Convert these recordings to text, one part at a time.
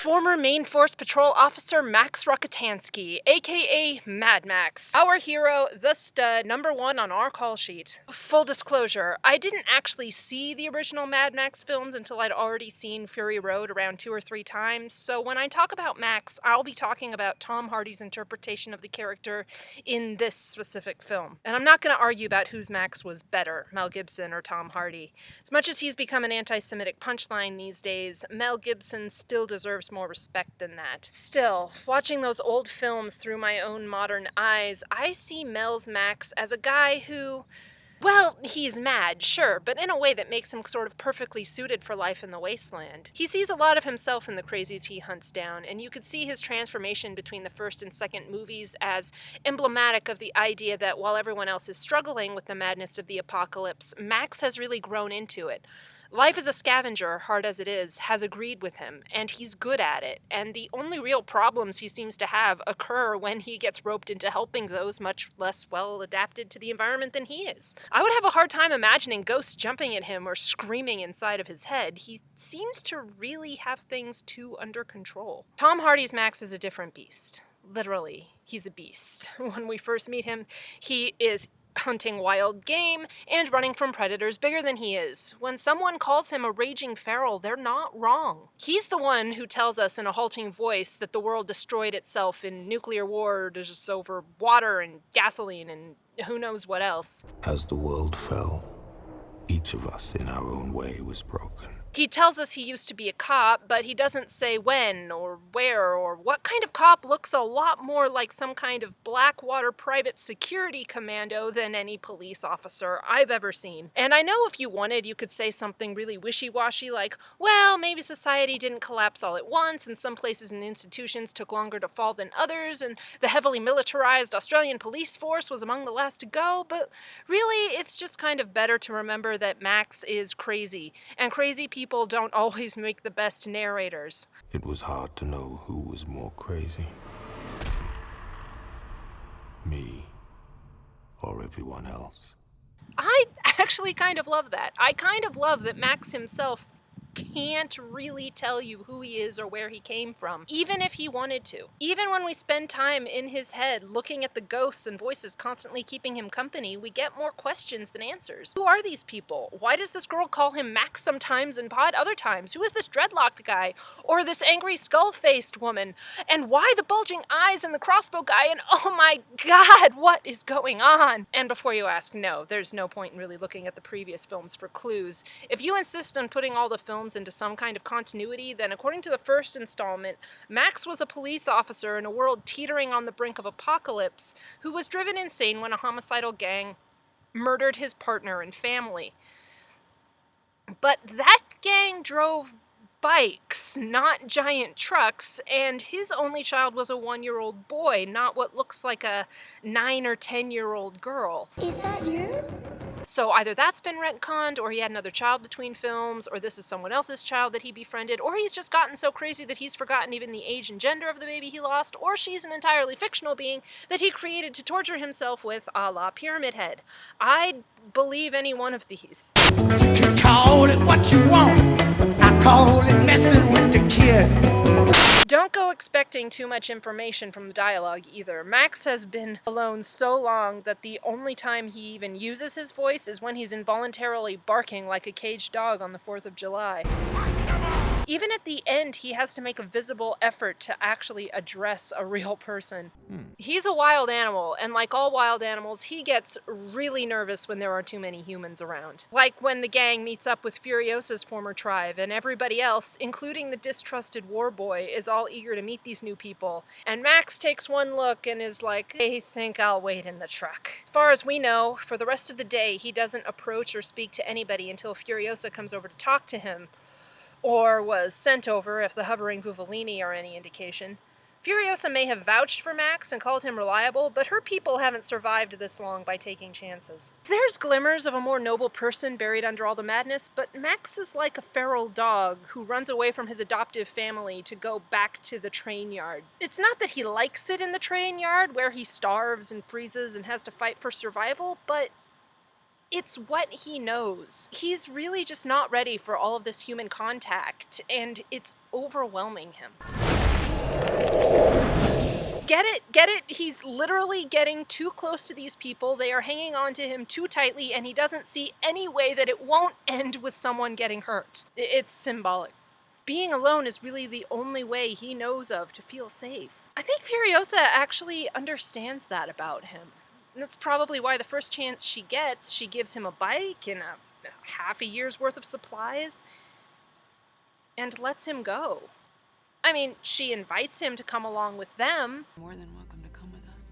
Former Main Force Patrol Officer Max Rokotansky, aka Mad Max. Our hero, the stud, #1 on our call sheet. Full disclosure, I didn't actually see the original Mad Max films until I'd already seen Fury Road around 2 or 3 times, so when I talk about Max, I'll be talking about Tom Hardy's interpretation of the character in this specific film. And I'm not going to argue about whose Max was better, Mel Gibson or Tom Hardy. As much as he's become an anti-Semitic punchline these days, Mel Gibson still deserves more respect than that. Still, watching those old films through my own modern eyes, I see Mel's Max as a guy who, well, he's mad, sure, but in a way that makes him sort of perfectly suited for life in the wasteland. He sees a lot of himself in the crazies he hunts down, and you could see his transformation between the first and second movies as emblematic of the idea that while everyone else is struggling with the madness of the apocalypse, Max has really grown into it. Life as a scavenger, hard as it is, has agreed with him, and he's good at it, and the only real problems he seems to have occur when he gets roped into helping those much less well adapted to the environment than he is. I would have a hard time imagining ghosts jumping at him or screaming inside of his head. He seems to really have things too under control. Tom Hardy's Max is a different beast. Literally, he's a beast. When we first meet him, he is hunting wild game and running from predators bigger than he is. When someone calls him a raging feral, they're not wrong. He's the one who tells us in a halting voice that the world destroyed itself in nuclear war just over water and gasoline and who knows what else. As the world fell, each of us in our own way was broken. He tells us he used to be a cop, but he doesn't say when or where or what kind of cop looks a lot more like some kind of Blackwater private security commando than any police officer I've ever seen. And I know if you wanted, you could say something really wishy-washy like, well, maybe society didn't collapse all at once, and some places and institutions took longer to fall than others, and the heavily militarized Australian police force was among the last to go, but really, it's just kind of better to remember that Max is crazy, and crazy people don't always make the best narrators. It was hard to know who was more crazy. Me or everyone else. I actually kind of love that. I kind of love that Max himself can't really tell you who he is or where he came from, even if he wanted to. Even when we spend time in his head looking at the ghosts and voices constantly keeping him company, we get more questions than answers. Who are these people? Why does this girl call him Max sometimes and Pod other times? Who is this dreadlocked guy? Or this angry skull-faced woman? And why the bulging eyes and the crossbow guy? And oh my god, what is going on? And before you ask, no, there's no point in really looking at the previous films for clues. If you insist on putting all the films into some kind of continuity, then according to the first installment, Max was a police officer in a world teetering on the brink of apocalypse who was driven insane when a homicidal gang murdered his partner and family. But that gang drove bikes, not giant trucks, and his only child was a 1-year-old boy, not what looks like a 9 or 10-year-old girl. Is that you? So either that's been retconned, or he had another child between films, or this is someone else's child that he befriended, or he's just gotten so crazy that he's forgotten even the age and gender of the baby he lost, or she's an entirely fictional being that he created to torture himself with, a la Pyramid Head. I'd believe any one of these. You can call it what you want. I call it messing with the kid. Don't go expecting too much information from the dialogue either. Max has been alone so long that the only time he even uses his voice is when he's involuntarily barking like a caged dog on the 4th of July. Even at the end, he has to make a visible effort to actually address a real person. He's a wild animal, and like all wild animals, he gets really nervous when there are too many humans around. Like when the gang meets up with Furiosa's former tribe, and everybody else, including the distrusted war boy, is all eager to meet these new people. And Max takes one look and is like, I think I'll wait in the truck. As far as we know, for the rest of the day, he doesn't approach or speak to anybody until Furiosa comes over to talk to him. Or was sent over, if the hovering Buvallini are any indication. Furiosa may have vouched for Max and called him reliable, but her people haven't survived this long by taking chances. There's glimmers of a more noble person buried under all the madness, but Max is like a feral dog who runs away from his adoptive family to go back to the train yard. It's not that he likes it in the train yard, where he starves and freezes and has to fight for survival, but It's what he knows. He's really just not ready for all of this human contact, and it's overwhelming him. Get it? Get it? He's literally getting too close to these people. They are hanging on to him too tightly, and he doesn't see any way that it won't end with someone getting hurt. It's symbolic. Being alone is really the only way he knows of to feel safe. I think Furiosa actually understands that about him. And that's probably why the first chance she gets, she gives him a bike and half a year's worth of supplies and lets him go. I mean, she invites him to come along with them. More than welcome to come with us.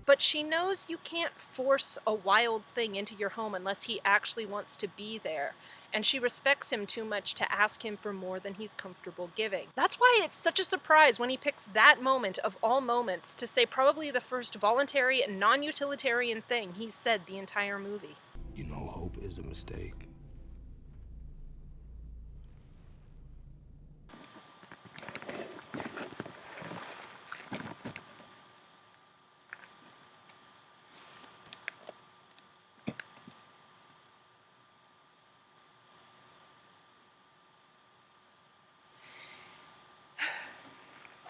But she knows you can't force a wild thing into your home unless he actually wants to be there. And she respects him too much to ask him for more than he's comfortable giving. That's why it's such a surprise when he picks that moment of all moments to say probably the first voluntary and non-utilitarian thing he's said the entire movie. You know, hope is a mistake.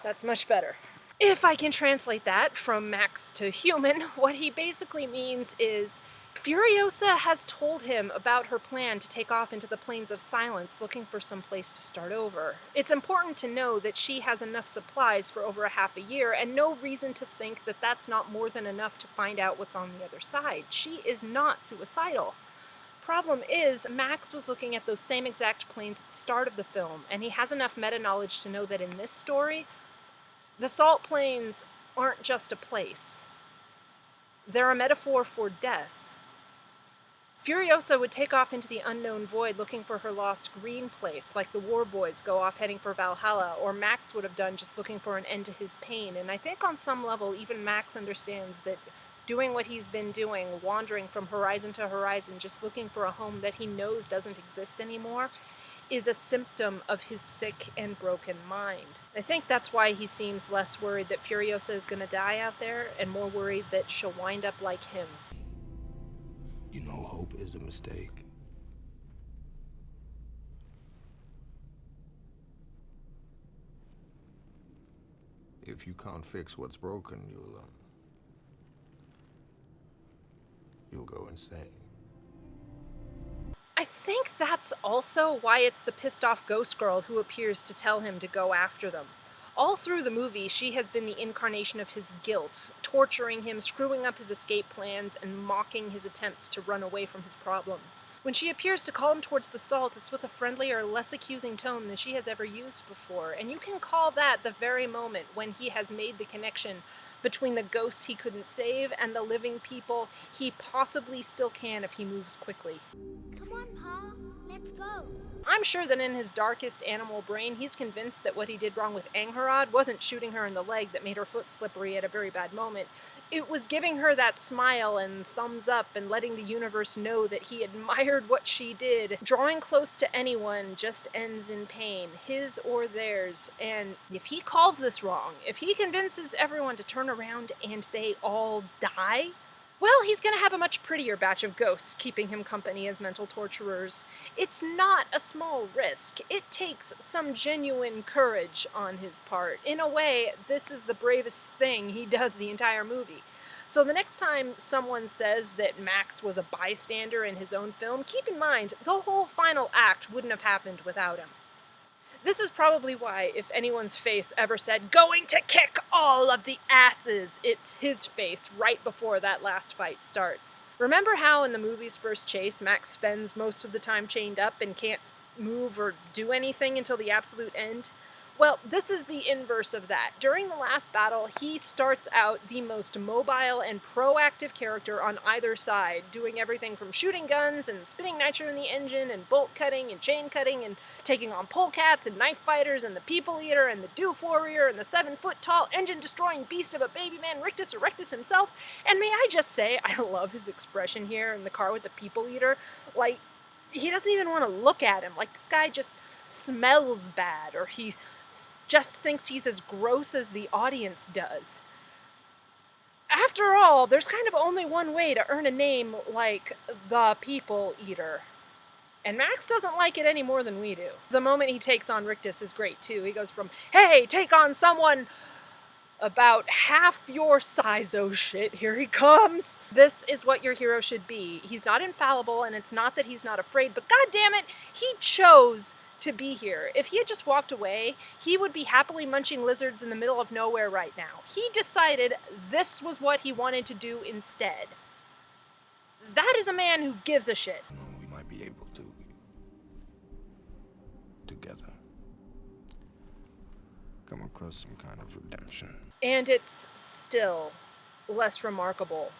That's much better. If I can translate that from Max to human, what he basically means is Furiosa has told him about her plan to take off into the plains of silence looking for some place to start over. It's important to know that she has enough supplies for over a half a year and no reason to think that that's not more than enough to find out what's on the other side. She is not suicidal. Problem is, Max was looking at those same exact plains at the start of the film, and he has enough meta-knowledge to know that in this story, the salt plains aren't just a place. They're a metaphor for death. Furiosa would take off into the unknown void looking for her lost green place, like the war boys go off heading for Valhalla, or Max would have done just looking for an end to his pain. And I think on some level, even Max understands that doing what he's been doing, wandering from horizon to horizon, just looking for a home that he knows doesn't exist anymore, is a symptom of his sick and broken mind. I think that's why he seems less worried that Furiosa is going to die out there and more worried that she'll wind up like him. You know, hope is a mistake. If you can't fix what's broken, you'll go insane. I think that's also why it's the pissed off ghost girl who appears to tell him to go after them. All through the movie, she has been the incarnation of his guilt, torturing him, screwing up his escape plans, and mocking his attempts to run away from his problems. When she appears to call him towards the salt, it's with a friendlier, less accusing tone than she has ever used before, and you can call that the very moment when he has made the connection between the ghosts he couldn't save and the living people he possibly still can if he moves quickly. Come on, Pa. Let's go. I'm sure that in his darkest animal brain, he's convinced that what he did wrong with Angharad wasn't shooting her in the leg that made her foot slippery at a very bad moment. It was giving her that smile and thumbs up and letting the universe know that he admired what she did. Drawing close to anyone just ends in pain, his or theirs. And if he calls this wrong, if he convinces everyone to turn around and they all die, well, he's going to have a much prettier batch of ghosts keeping him company as mental torturers. It's not a small risk. It takes some genuine courage on his part. In a way, this is the bravest thing he does the entire movie. So the next time someone says that Max was a bystander in his own film, keep in mind, the whole final act wouldn't have happened without him. This is probably why, if anyone's face ever said, "Going to kick all of the asses," it's his face right before that last fight starts. Remember how in the movie's first chase, Max spends most of the time chained up and can't move or do anything until the absolute end? Well, this is the inverse of that. During the last battle, he starts out the most mobile and proactive character on either side, doing everything from shooting guns and spitting nitro in the engine and bolt cutting and chain cutting and taking on polecats and knife fighters and the people eater and the doof warrior and the 7-foot-tall engine-destroying beast of a baby man, Rictus Erectus himself. And may I just say, I love his expression here in the car with the people eater. Like, he doesn't even want to look at him. Like, this guy just smells bad, or he just thinks he's as gross as the audience does. After all, there's kind of only one way to earn a name like the People Eater. And Max doesn't like it any more than we do. The moment he takes on Rictus is great, too. He goes from, hey, take on someone about half your size, oh shit, here he comes. This is what your hero should be. He's not infallible, and it's not that he's not afraid, but god damn it, he chose to be here. If he had just walked away, he would be happily munching lizards in the middle of nowhere right now. He decided this was what he wanted to do instead. That is a man who gives a shit. We might be able to, together, come across some kind of redemption. And it's still less remarkable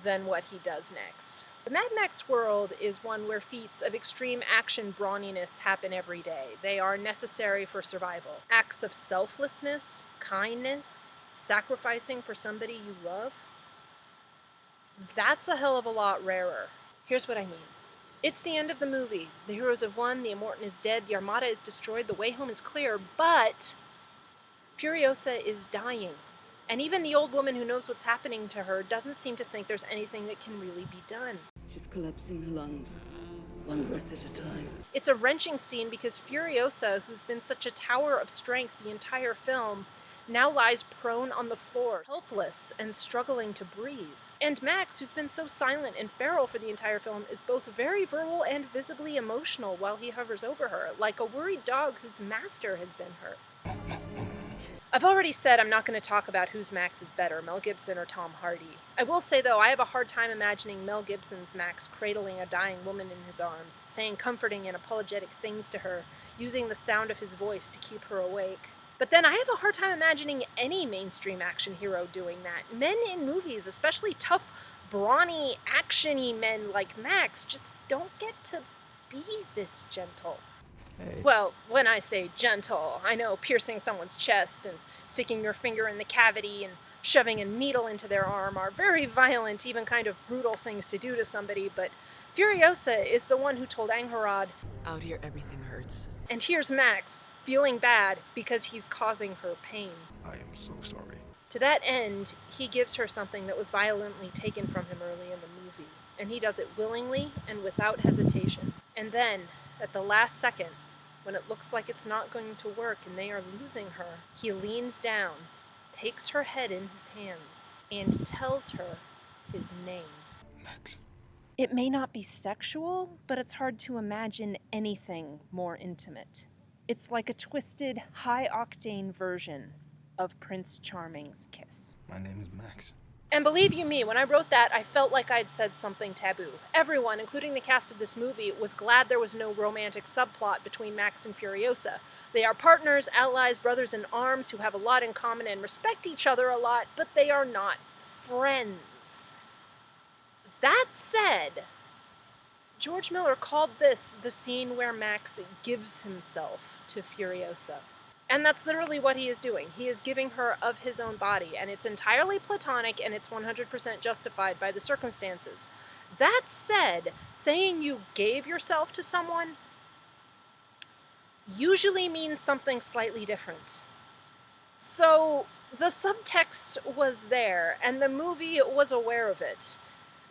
than what he does next. The Mad Max world is one where feats of extreme action brawniness happen every day. They are necessary for survival. Acts of selflessness, kindness, sacrificing for somebody you love, that's a hell of a lot rarer. Here's what I mean. It's the end of the movie. The heroes have won, the Immortan is dead, the Armada is destroyed, the way home is clear, but Furiosa is dying. And even the old woman who knows what's happening to her doesn't seem to think there's anything that can really be done. She's collapsing her lungs, one breath at a time. It's a wrenching scene because Furiosa, who's been such a tower of strength the entire film, now lies prone on the floor, helpless and struggling to breathe. And Max, who's been so silent and feral for the entire film, is both very verbal and visibly emotional while he hovers over her, like a worried dog whose master has been hurt. I've already said I'm not going to talk about whose Max is better, Mel Gibson or Tom Hardy. I will say, though, I have a hard time imagining Mel Gibson's Max cradling a dying woman in his arms, saying comforting and apologetic things to her, using the sound of his voice to keep her awake. But then I have a hard time imagining any mainstream action hero doing that. Men in movies, especially tough, brawny, action-y men like Max, just don't get to be this gentle. Hey. Well, when I say gentle, I know piercing someone's chest and sticking your finger in the cavity and shoving a needle into their arm are very violent, even kind of brutal things to do to somebody, but Furiosa is the one who told Angharad, Out here, everything hurts. and here's Max, feeling bad because he's causing her pain. I am so sorry. To that end, he gives her something that was violently taken from him early in the movie, and he does it willingly and without hesitation. And then, at the last second, when it looks like it's not going to work and they are losing her, he leans down, takes her head in his hands, and tells her his name. Max. It may not be sexual, but it's hard to imagine anything more intimate. It's like a twisted, high-octane version of Prince Charming's kiss. My name is Max. And believe you me, when I wrote that, I felt like I'd said something taboo. Everyone, including the cast of this movie, was glad there was no romantic subplot between Max and Furiosa. They are partners, allies, brothers in arms who have a lot in common and respect each other a lot, but they are not friends. That said, George Miller called this the scene where Max gives himself to Furiosa. And that's literally what he is doing. He is giving her of his own body, and it's entirely platonic, and it's 100% justified by the circumstances. That said, saying you gave yourself to someone usually means something slightly different. So, the subtext was there, and the movie was aware of it.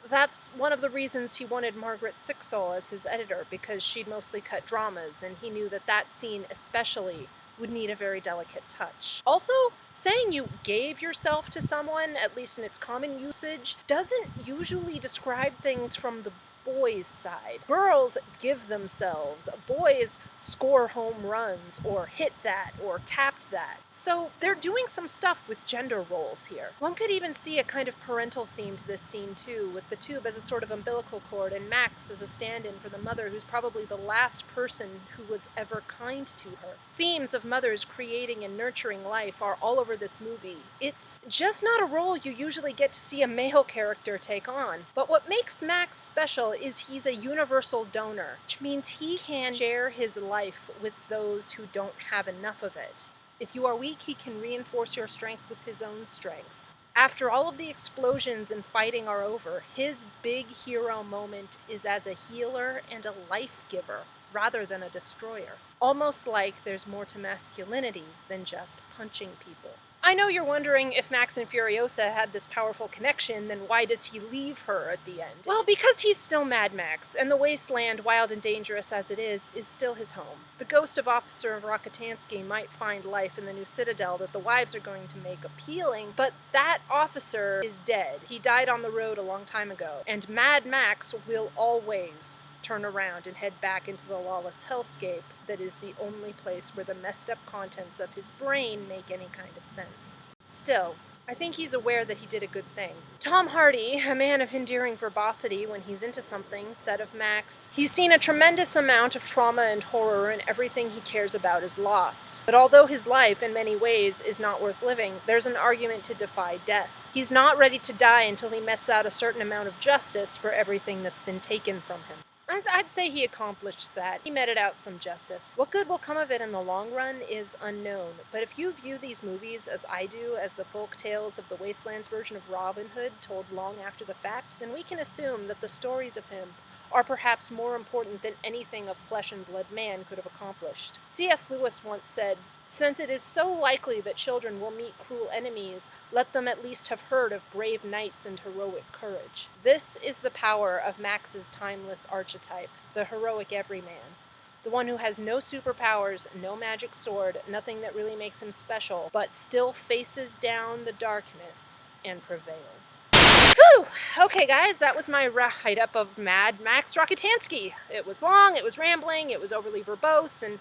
That's one of the reasons he wanted Margaret Sixel as his editor, because she'd mostly cut dramas, and he knew that that scene especially would need a very delicate touch. Also, saying you gave yourself to someone, at least in its common usage, doesn't usually describe things from the boys' side. Girls give themselves. Boys score home runs, or hit that, or tapped that. So they're doing some stuff with gender roles here. One could even see a kind of parental theme to this scene too, with the tube as a sort of umbilical cord and Max as a stand-in for the mother who's probably the last person who was ever kind to her. Themes of mothers creating and nurturing life are all over this movie. It's just not a role you usually get to see a male character take on. But what makes Max special is he's a universal donor, which means he can share his life with those who don't have enough of it. If you are weak, he can reinforce your strength with his own strength. After all of the explosions and fighting are over, his big hero moment is as a healer and a life giver, rather than a destroyer. Almost like there's more to masculinity than just punching people. I know you're wondering if Max and Furiosa had this powerful connection, then why does he leave her at the end? Well, because he's still Mad Max, and the wasteland, wild and dangerous as it is still his home. The ghost of Officer Rockatansky might find life in the new citadel that the wives are going to make appealing, but that officer is dead. He died on the road a long time ago, and Mad Max will always turn around and head back into the lawless hellscape that is the only place where the messed up contents of his brain make any kind of sense. Still, I think he's aware that he did a good thing. Tom Hardy, a man of endearing verbosity when he's into something, said of Max, "He's seen a tremendous amount of trauma and horror, and everything he cares about is lost. But although his life, in many ways, is not worth living, there's an argument to defy death. He's not ready to die until he metes out a certain amount of justice for everything that's been taken from him." I'd say he accomplished that. He meted out some justice. What good will come of it in the long run is unknown, but if you view these movies, as I do, as the folk tales of the Wastelands version of Robin Hood told long after the fact, then we can assume that the stories of him are perhaps more important than anything a flesh and blood man could have accomplished. C.S. Lewis once said, "Since it is so likely that children will meet cruel enemies, let them at least have heard of brave knights and heroic courage." This is the power of Max's timeless archetype, the heroic everyman. The one who has no superpowers, no magic sword, nothing that really makes him special, but still faces down the darkness and prevails. Whew! Okay, guys, that was my write-up of Mad Max Rockatansky. It was long, it was rambling, it was overly verbose, and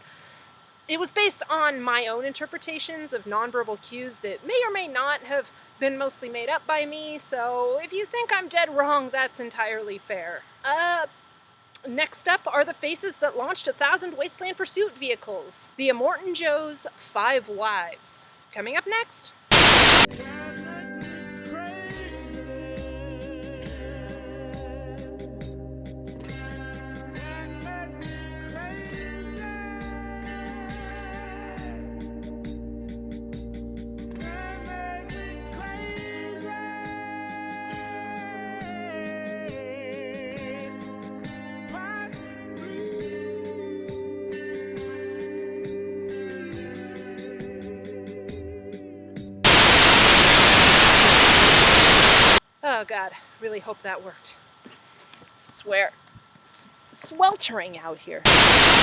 it was based on my own interpretations of nonverbal cues that may or may not have been mostly made up by me, so if you think I'm dead wrong, that's entirely fair. Next up are the faces that launched 1,000 Wasteland Pursuit vehicles. The Immortan Joe's 5 Wives. Coming up next. Oh God, really hope that worked. Swear, it's sweltering out here.